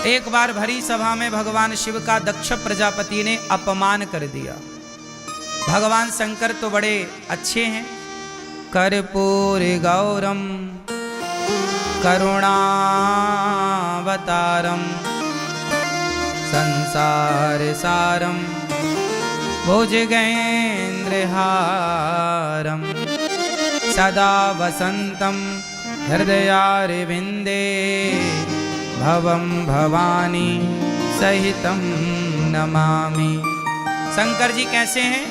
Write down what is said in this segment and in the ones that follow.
एक बार भरी सभा में भगवान शिव का दक्ष प्रजापति ने अपमान कर दिया। भगवान शंकर तो बड़े अच्छे हैं। कर्पूर गौरम करुणावतारम संसार सारम भुजगेन्द्रहारम सदा वसंतम हृदयारविंदे भवम भवानी सहितम नमामि। शंकर जी कैसे हैं?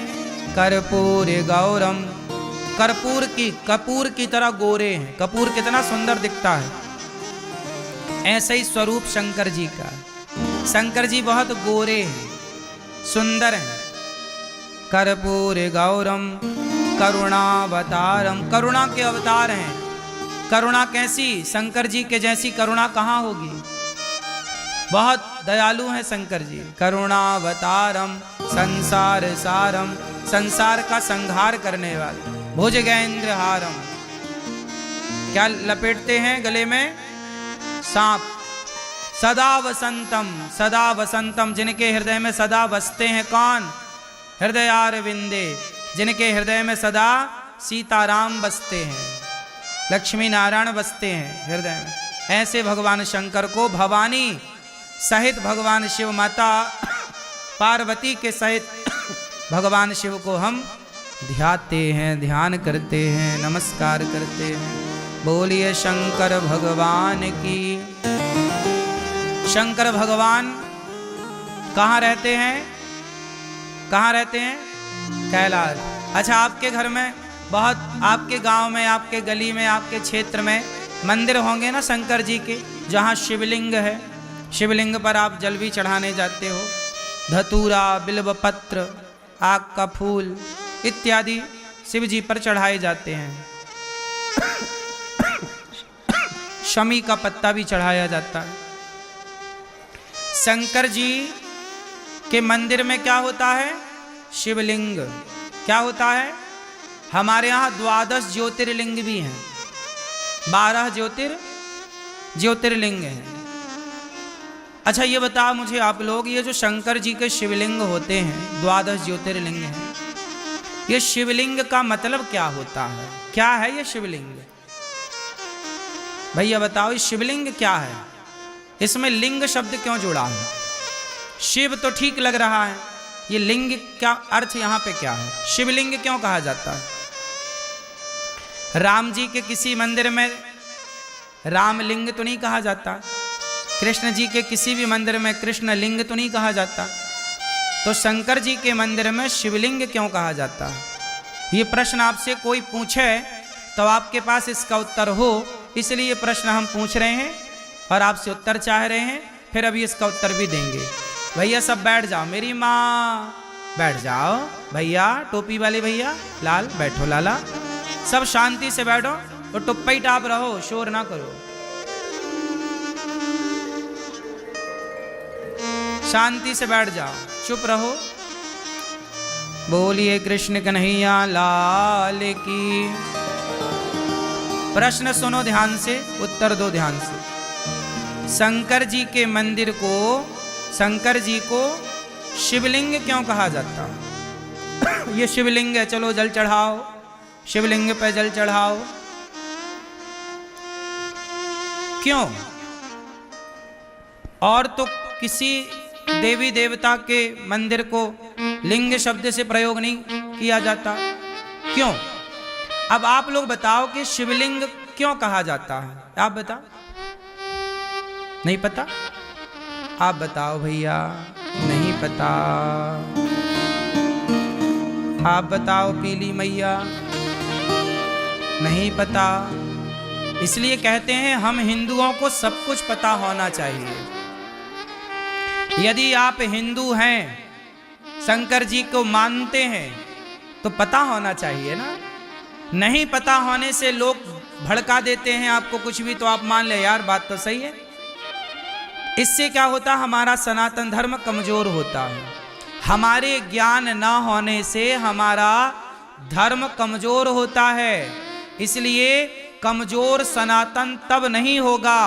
कर्पूर गौरम, कपूर की तरह गोरे हैं। कपूर कितना सुंदर दिखता है, ऐसे ही स्वरूप शंकर जी का। शंकर जी बहुत गोरे हैं, सुंदर हैं। कर्पूर गौरम करुणावतारम, करुणा के अवतार हैं। करुणा कैसी? शंकर जी के जैसी करुणा कहाँ होगी? बहुत दयालु हैं शंकर जी। करुणावतारम संसार सारम, संसार का संहार करने वाले। भुजगेन्द्रहारम, क्या लपेटते हैं गले में? सांप। सदा वसंतम, सदा वसंतम, जिनके हृदय में सदा बसते हैं कौन? हृदयारविंदे, जिनके हृदय में सदा सीताराम बसते हैं, लक्ष्मी नारायण बसते हैं हृदय में। ऐसे भगवान शंकर को भवानी सहित भगवान शिव माता पार्वती के सहित भगवान शिव को हम ध्याते हैं, ध्यान करते हैं, नमस्कार करते हैं। बोलिए शंकर भगवान की। शंकर भगवान कहाँ रहते हैं? कहाँ रहते हैं? कैलाश। अच्छा, आपके घर में बहुत, आपके गांव में, आपके गली में, आपके क्षेत्र में मंदिर होंगे ना शंकर जी के, जहाँ शिवलिंग है। शिवलिंग पर आप जल भी चढ़ाने जाते हो। धतूरा, बिल्व पत्र, आग का फूल इत्यादि शिव जी पर चढ़ाए जाते हैं। शमी का पत्ता भी चढ़ाया जाता है। शंकर जी के मंदिर में क्या होता है? शिवलिंग। क्या होता है? हमारे यहाँ 12 ज्योतिर्लिंग भी हैं, 12 ज्योतिर्लिंग हैं। अच्छा, ये बताओ मुझे आप लोग, ये जो शंकर जी के शिवलिंग होते हैं, 12 ज्योतिर्लिंग हैं, ये शिवलिंग का मतलब क्या होता है? क्या है ये शिवलिंग? भैया बताओ, ये शिवलिंग क्या है? इसमें लिंग शब्द क्यों जुड़ा है? शिव तो ठीक लग रहा है, ये लिंग क्या अर्थ यहाँ पे क्या है? शिवलिंग क्यों कहा जाता है? राम जी के किसी मंदिर में रामलिंग तो नहीं कहा जाता, कृष्ण जी के किसी भी मंदिर में कृष्ण लिंग तो नहीं कहा जाता, तो शंकर जी के मंदिर में शिवलिंग क्यों कहा जाता है? ये प्रश्न आपसे कोई पूछे तो आपके पास इसका उत्तर हो, इसलिए ये प्रश्न हम पूछ रहे हैं और आपसे उत्तर चाह रहे हैं। फिर अभी इसका उत्तर भी देंगे। भैया सब बैठ जाओ, मेरी माँ बैठ जाओ। भैया टोपी वाले भैया, लाल बैठो, लाला सब शांति से बैठो और टुप्पा ही टाप रहो, शोर ना करो, शांति से बैठ जाओ, चुप रहो। बोलिए कृष्ण कन्हैया लाल की। प्रश्न सुनो ध्यान से, उत्तर दो ध्यान से। शंकर जी के मंदिर को, शंकर जी को शिवलिंग क्यों कहा जाता? ये शिवलिंग है, चलो जल चढ़ाओ, शिवलिंग पे जल चढ़ाओ। क्यों? और तो किसी देवी देवता के मंदिर को लिंग शब्द से प्रयोग नहीं किया जाता, क्यों? अब आप लोग बताओ कि शिवलिंग क्यों कहा जाता है? आप बताओ। नहीं पता? आप बताओ भैया। नहीं पता? आप बताओ पीली मैया। नहीं पता? इसलिए कहते हैं हम हिंदुओं को सब कुछ पता होना चाहिए। यदि आप हिंदू हैं, शंकर जी को मानते हैं, तो पता होना चाहिए ना। नहीं पता होने से लोग भड़का देते हैं आपको कुछ भी, तो आप मान ले यार बात तो सही है। इससे क्या होता? हमारा सनातन धर्म कमजोर होता है। हमारे ज्ञान न होने से हमारा धर्म कमजोर होता है। इसलिए कमजोर सनातन तब नहीं होगा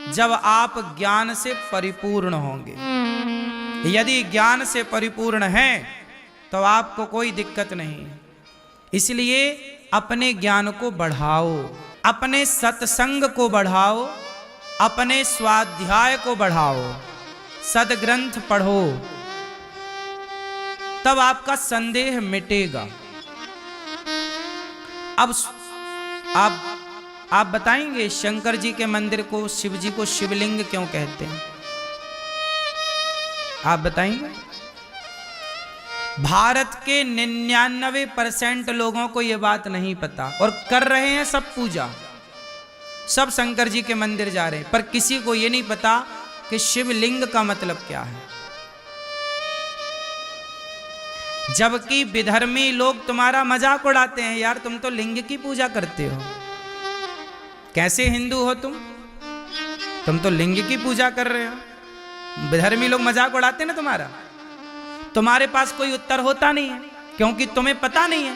जब आप ज्ञान से परिपूर्ण होंगे। यदि ज्ञान से परिपूर्ण हैं तो आपको कोई दिक्कत नहीं। इसलिए अपने ज्ञान को बढ़ाओ, अपने सत्संग को बढ़ाओ, अपने स्वाध्याय को बढ़ाओ, सद्ग्रंथ पढ़ो, तब आपका संदेह मिटेगा। अब आप बताएंगे शंकर जी के मंदिर को, शिव जी को शिवलिंग क्यों कहते हैं? आप बताएंगे? भारत के 99% लोगों को यह बात नहीं पता और कर रहे हैं सब पूजा, सब शंकर जी के मंदिर जा रहे हैं, पर किसी को यह नहीं पता कि शिवलिंग का मतलब क्या है। जबकि विधर्मी लोग तुम्हारा मजाक उड़ाते हैं, यार तुम तो लिंग की पूजा करते हो, कैसे हिंदू हो तुम तो लिंग की पूजा कर रहे हो। विधर्मी लोग मजाक उड़ाते हैं ना तुम्हारा, तुम्हारे पास कोई उत्तर होता नहीं है क्योंकि तुम्हें पता नहीं है,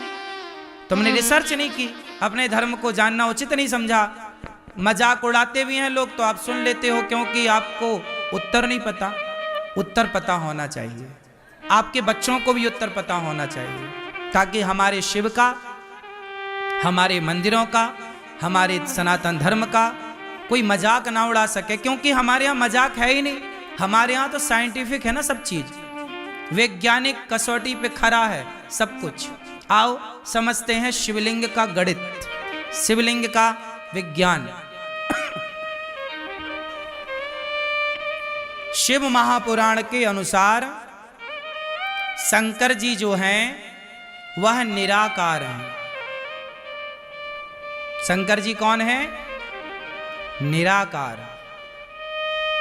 तुमने रिसर्च नहीं की, अपने धर्म को जानना उचित नहीं समझा। मजाक उड़ाते भी हैं लोग तो आप सुन लेते हो क्योंकि आपको उत्तर नहीं पता। उत्तर पता होना चाहिए, आपके बच्चों को भी उत्तर पता होना चाहिए, ताकि हमारे शिव का, हमारे मंदिरों का, हमारे सनातन धर्म का कोई मजाक ना उड़ा सके। क्योंकि हमारे यहाँ मजाक है ही नहीं, हमारे यहाँ तो साइंटिफिक है ना सब चीज, वैज्ञानिक कसौटी पे खरा है सब कुछ। आओ समझते हैं शिवलिंग का गणित, शिवलिंग का विज्ञान। शिव महापुराण के अनुसार शंकर जी जो हैं वह निराकार हैं। शंकर जी कौन है? निराकार।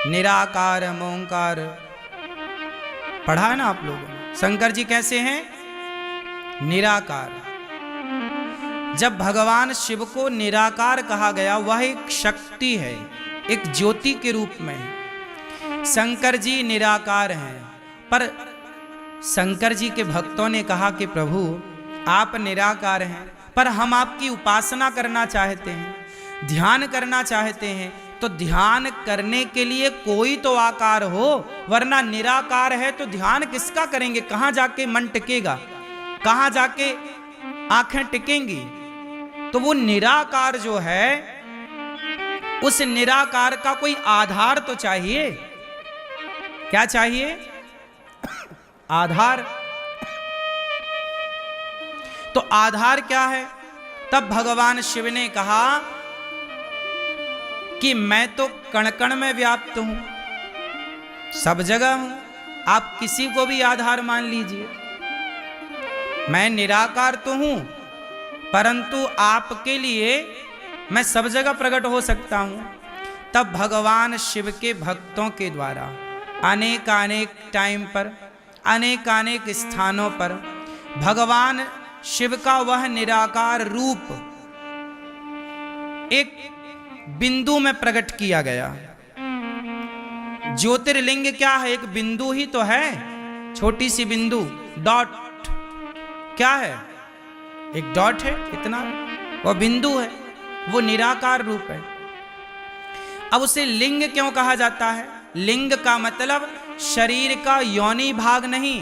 निराकार ओंकार पढ़ा है ना आप लोगों ने। शंकर जी कैसे हैं? निराकार। जब भगवान शिव को निराकार कहा गया, वह एक शक्ति है, एक ज्योति के रूप में है। शंकर जी निराकार हैं, पर शंकर जी के भक्तों ने कहा कि प्रभु आप निराकार हैं, पर हम आपकी उपासना करना चाहते हैं, ध्यान करना चाहते हैं, तो ध्यान करने के लिए कोई तो आकार हो, वरना निराकार है तो ध्यान किसका करेंगे? कहां जाके मन टिकेगा, कहां जाके आंखें टिकेंगी? तो वो निराकार जो है, उस निराकार का कोई आधार तो चाहिए। क्या चाहिए? आधार। तो आधार क्या है? तब भगवान शिव ने कहा कि मैं तो कण कण में व्याप्त हूं, सब जगह हूं, आप किसी को भी आधार मान लीजिए। मैं निराकार तो हूं, परंतु आपके लिए मैं सब जगह प्रकट हो सकता हूं। तब भगवान शिव के भक्तों के द्वारा अनेक टाइम पर, अनेक स्थानों पर भगवान शिव का वह निराकार रूप एक बिंदु में प्रकट किया गया। ज्योतिर्लिंग क्या है? एक बिंदु ही तो है, छोटी सी बिंदु, डॉट। क्या है? एक डॉट है, इतना, वो बिंदु है, वो निराकार रूप है। अब उसे लिंग क्यों कहा जाता है? लिंग का मतलब शरीर का योनि भाग नहीं।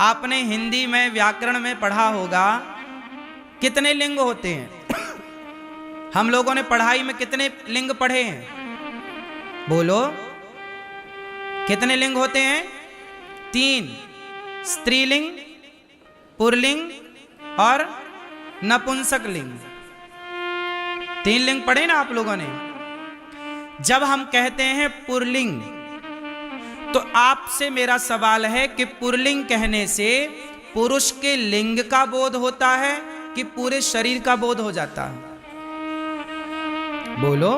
आपने हिंदी में व्याकरण में पढ़ा होगा कितने लिंग होते हैं। हम लोगों ने पढ़ाई में कितने लिंग पढ़े हैं? बोलो, कितने लिंग होते हैं? 3, स्त्रीलिंग, पुल्लिंग और नपुंसक लिंग। 3 लिंग पढ़े ना आप लोगों ने। जब हम कहते हैं पुल्लिंग, तो आपसे मेरा सवाल है कि पुल्लिंग कहने से पुरुष के लिंग का बोध होता है कि पूरे शरीर का बोध हो जाता है? बोलो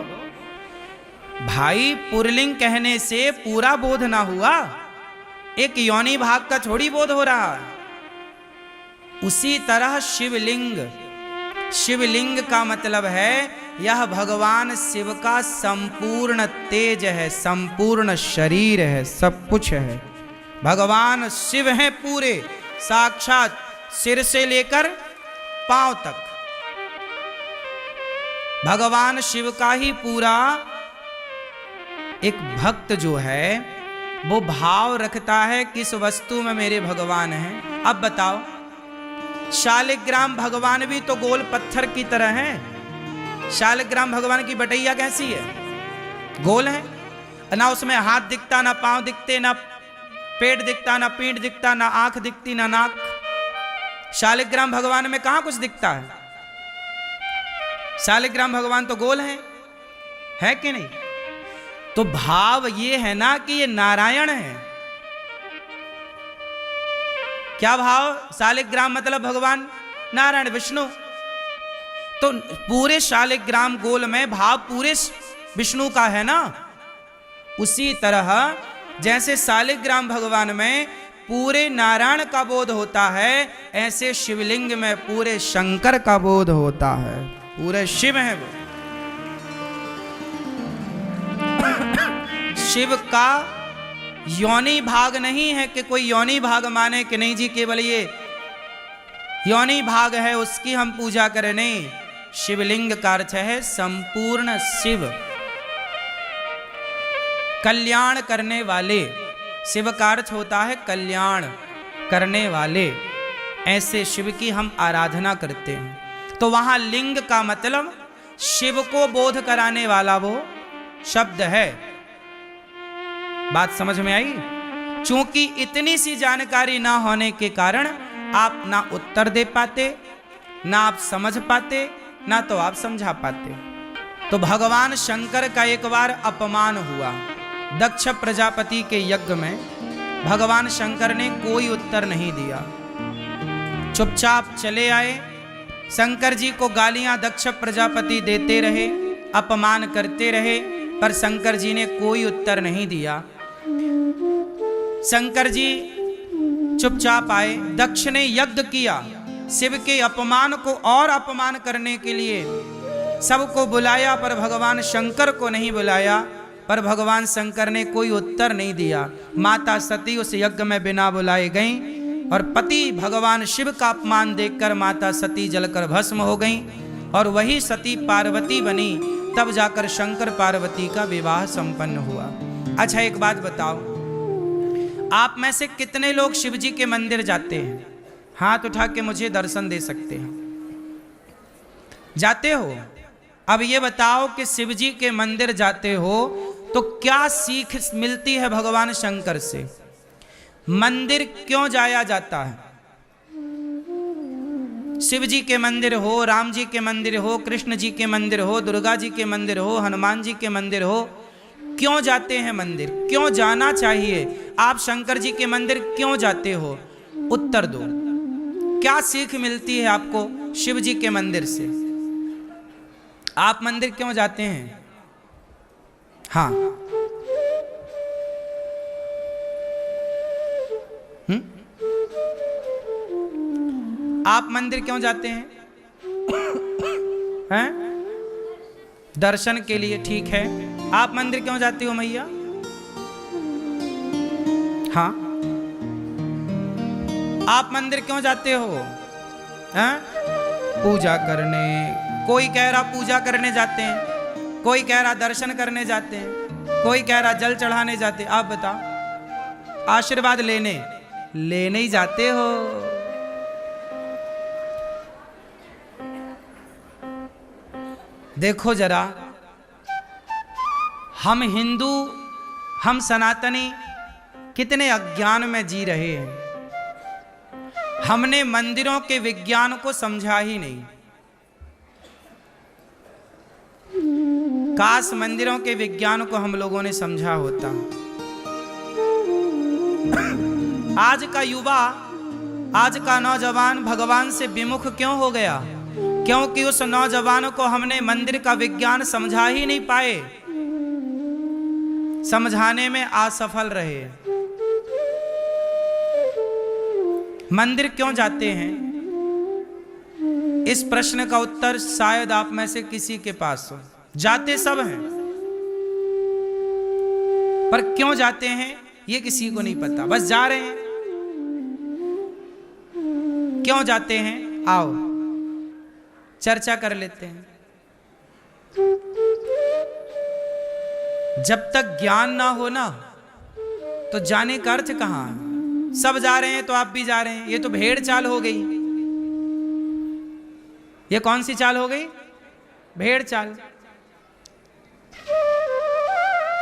भाई, पुल्लिंग कहने से पूरा बोध ना हुआ, एक योनि भाग का थोड़ी बोध हो रहा है। उसी तरह शिवलिंग, शिवलिंग का मतलब है यह भगवान शिव का संपूर्ण तेज है, संपूर्ण शरीर है, सब कुछ है। भगवान शिव हैं पूरे, साक्षात सिर से लेकर पांव तक। भगवान शिव का ही पूरा एक भक्त जो है वो भाव रखता है किस वस्तु में मेरे भगवान हैं। अब बताओ, शालिग्राम भगवान भी तो गोल पत्थर की तरह हैं। शालिग्राम भगवान की बटैया कैसी है? गोल है ना, उसमें हाथ दिखता, ना पांव दिखते, ना पेट दिखता, ना पीठ दिखता, ना आंख दिखती, ना नाक। शालिग्राम भगवान में कहां कुछ दिखता है? शालिग्राम भगवान तो गोल है कि नहीं? तो भाव ये है ना कि ये नारायण है। क्या भाव? शालिग्राम मतलब भगवान नारायण विष्णु। तो पूरे शालिग्राम गोल में भाव पूरे विष्णु का है ना। उसी तरह जैसे शालिग्राम भगवान में पूरे नारायण का बोध होता है, ऐसे शिवलिंग में पूरे शंकर का बोध होता है। पूरे शिव है वो। शिव का योनि भाग नहीं है कि कोई योनि भाग माने कि नहीं जी केवल ये योनि भाग है उसकी हम पूजा करें। नहीं, शिवलिंग का अर्थ है संपूर्ण शिव, कल्याण करने वाले। शिव का अर्थ होता है कल्याण करने वाले। ऐसे शिव की हम आराधना करते हैं। तो वहां लिंग का मतलब शिव को बोध कराने वाला वो शब्द है। बात समझ में आई? चूंकि इतनी सी जानकारी ना होने के कारण आप ना उत्तर दे पाते, ना आप समझ पाते, ना तो आप समझा पाते। तो भगवान शंकर का एक बार अपमान हुआ। दक्ष प्रजापति के यज्ञ में भगवान शंकर ने कोई उत्तर नहीं दिया, चुपचाप चले आए। शंकर जी को गालियां दक्ष प्रजापति देते रहे, अपमान करते रहे, पर शंकर जी ने कोई उत्तर नहीं दिया। शंकर जी चुपचाप आए। दक्ष ने यज्ञ किया, शिव के अपमान को और अपमान करने के लिए सबको बुलाया, पर भगवान शंकर को नहीं बुलाया। पर भगवान शंकर ने कोई उत्तर नहीं दिया। माता सती उस यज्ञ में बिना बुलाए गईं और पति भगवान शिव का अपमान देखकर माता सती जलकर भस्म हो गईं और वही सती पार्वती बनी। तब जाकर शंकर पार्वती का विवाह संपन्न हुआ। अच्छा एक बात बताओ, आप में से कितने लोग शिव जी के मंदिर जाते हैं? हाथ उठा के मुझे दर्शन दे सकते हैं। जाते हो? अब ये बताओ कि शिव जी के मंदिर जाते हो तो क्या सीख मिलती है भगवान शंकर से? मंदिर क्यों जाया जाता है? शिव जी के मंदिर हो, राम जी के मंदिर हो, कृष्ण जी के मंदिर हो, दुर्गा जी के मंदिर हो, हनुमान जी के मंदिर हो, क्यों जाते हैं मंदिर? क्यों जाना चाहिए? आप शंकर जी के मंदिर क्यों जाते हो? उत्तर दो। क्या सीख मिलती है आपको शिव जी के मंदिर से? आप मंदिर क्यों जाते हैं? हाँ, आप मंदिर क्यों जाते हैं? हैं? दर्शन के लिए, ठीक है। आप मंदिर क्यों जाती हो मैया? हाँ, आप मंदिर क्यों जाते हो? हैं? पूजा करने। कोई कह रहा पूजा करने जाते हैं, कोई कह रहा दर्शन करने जाते हैं, कोई कह रहा जल चढ़ाने जाते हैं। आप बताओ, आशीर्वाद लेने ही जाते हो। देखो जरा, हम हिंदू, हम सनातनी कितने अज्ञान में जी रहे हैं। हमने मंदिरों के विज्ञान को समझा ही नहीं। काश मंदिरों के विज्ञान को हम लोगों ने समझा होता। आज का युवा, आज का नौजवान भगवान से विमुख क्यों हो गया? क्योंकि उस नौजवान को हमने मंदिर का विज्ञान समझा ही नहीं पाए, समझाने में असफल रहे। मंदिर क्यों जाते हैं? इस प्रश्न का उत्तर शायद आप में से किसी के पास हो। जाते सब हैं, पर क्यों जाते हैं ये किसी को नहीं पता, बस जा रहे हैं। क्यों जाते हैं? आओ चर्चा कर लेते हैं। जब तक ज्ञान ना हो ना तो जाने का अर्थ कहाँ है? सब जा रहे हैं तो आप भी जा रहे हैं, ये तो भेड़ चाल हो गई। ये कौन सी चाल हो गई? भेड़ चाल।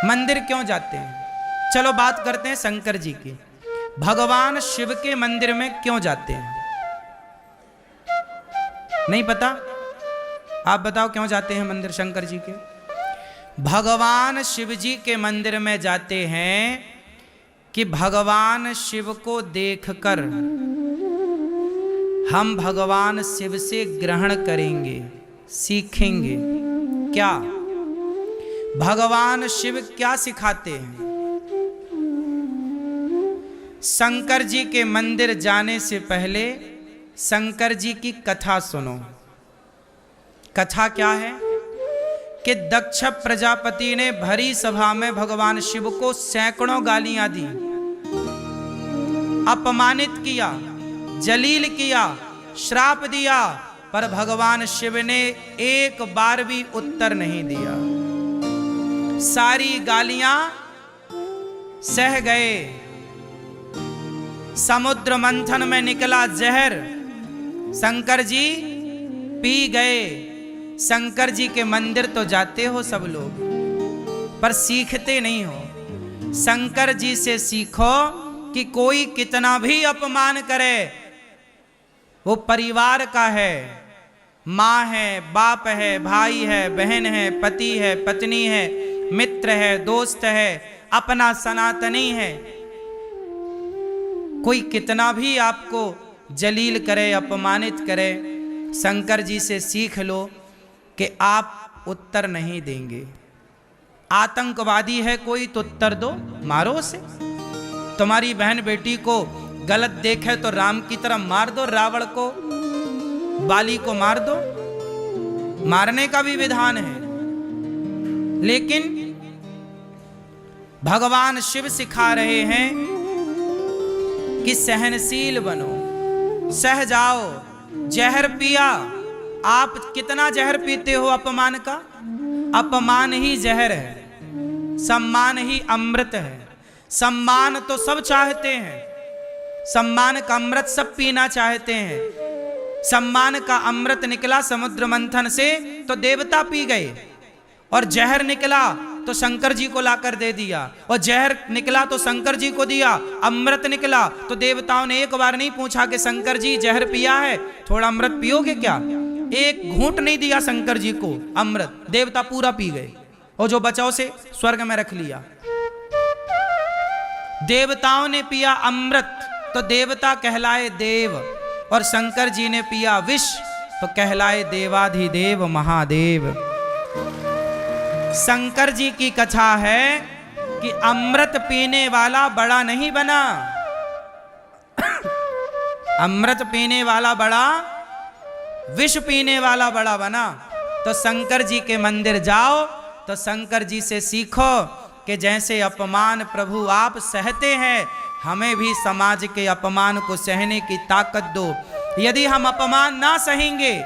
मंदिर क्यों जाते हैं? चलो बात करते हैं शंकर जी की। भगवान शिव के मंदिर में क्यों जाते हैं? नहीं पता? आप बताओ क्यों जाते हैं मंदिर शंकर जी के? भगवान शिव जी के मंदिर में जाते हैं कि भगवान शिव को देखकर हम भगवान शिव से ग्रहण करेंगे, सीखेंगे। क्या भगवान शिव क्या सिखाते हैं? शंकर जी के मंदिर जाने से पहले शंकर जी की कथा सुनो। कथा क्या है कि दक्ष प्रजापति ने भरी सभा में भगवान शिव को सैकड़ों गालियां दी, अपमानित किया, जलील किया, श्राप दिया, पर भगवान शिव ने एक बार भी उत्तर नहीं दिया। सारी गालियां सह गए। समुद्र मंथन में निकला जहर शंकर जी पी गए। शंकर जी के मंदिर तो जाते हो सब लोग, पर सीखते नहीं हो। शंकर जी से सीखो कि कोई कितना भी अपमान करे, वो परिवार का है, माँ है, बाप है, भाई है, बहन है, पति है, पत्नी है, मित्र है, दोस्त है, अपना सनातनी है। कोई कितना भी आपको जलील करे, अपमानित करे, शंकर जी से सीख लो कि आप उत्तर नहीं देंगे। आतंकवादी है कोई तो उत्तर दो, मारो उसे। तुम्हारी बहन बेटी को गलत देखे तो राम की तरह मार दो, रावण को, बाली को मार दो। मारने का भी विधान है। लेकिन भगवान शिव सिखा रहे हैं कि सहनशील बनो, सह जाओ। जहर पिया, आप कितना जहर पीते हो अपमान का? अपमान ही जहर है, सम्मान ही अमृत है। सम्मान तो सब चाहते हैं, सम्मान का अमृत सब पीना चाहते हैं। सम्मान का अमृत निकला समुद्र मंथन से तो देवता पी गए, और जहर निकला तो शंकर जी को लाकर दे दिया, और जहर निकला तो शंकर जी को दिया। अमृत निकला तो देवताओं ने एक बार नहीं पूछा कि शंकर जी जहर पिया है, थोड़ा अमृत पियोगे क्या? एक घूंट नहीं दिया शंकर जी को अमृत, देवता पूरा पी गए, और जो बचा उसे स्वर्ग में रख लिया। देवताओं ने पिया अमृत तो देवता कहलाए देव, और शंकर जी ने पिया विष तो कहलाए देवाधिदेव महादेव। शंकर जी की कथा है कि अमृत पीने वाला बड़ा नहीं बना, अमृत पीने वाला बड़ा, विष पीने वाला बड़ा बना। तो शंकर जी के मंदिर जाओ तो शंकर जी से सीखो कि जैसे अपमान प्रभु आप सहते हैं, हमें भी समाज के अपमान को सहने की ताकत दो। यदि हम अपमान ना सहेंगे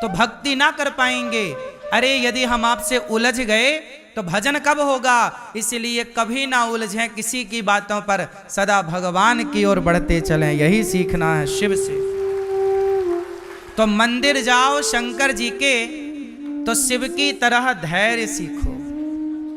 तो भक्ति ना कर पाएंगे। अरे यदि हम आपसे उलझ गए तो भजन कब होगा? इसलिए कभी ना उलझें किसी की बातों पर, सदा भगवान की ओर बढ़ते चलें। यही सीखना है शिव से। तो मंदिर जाओ शंकर जी के तो शिव की तरह धैर्य सीखो।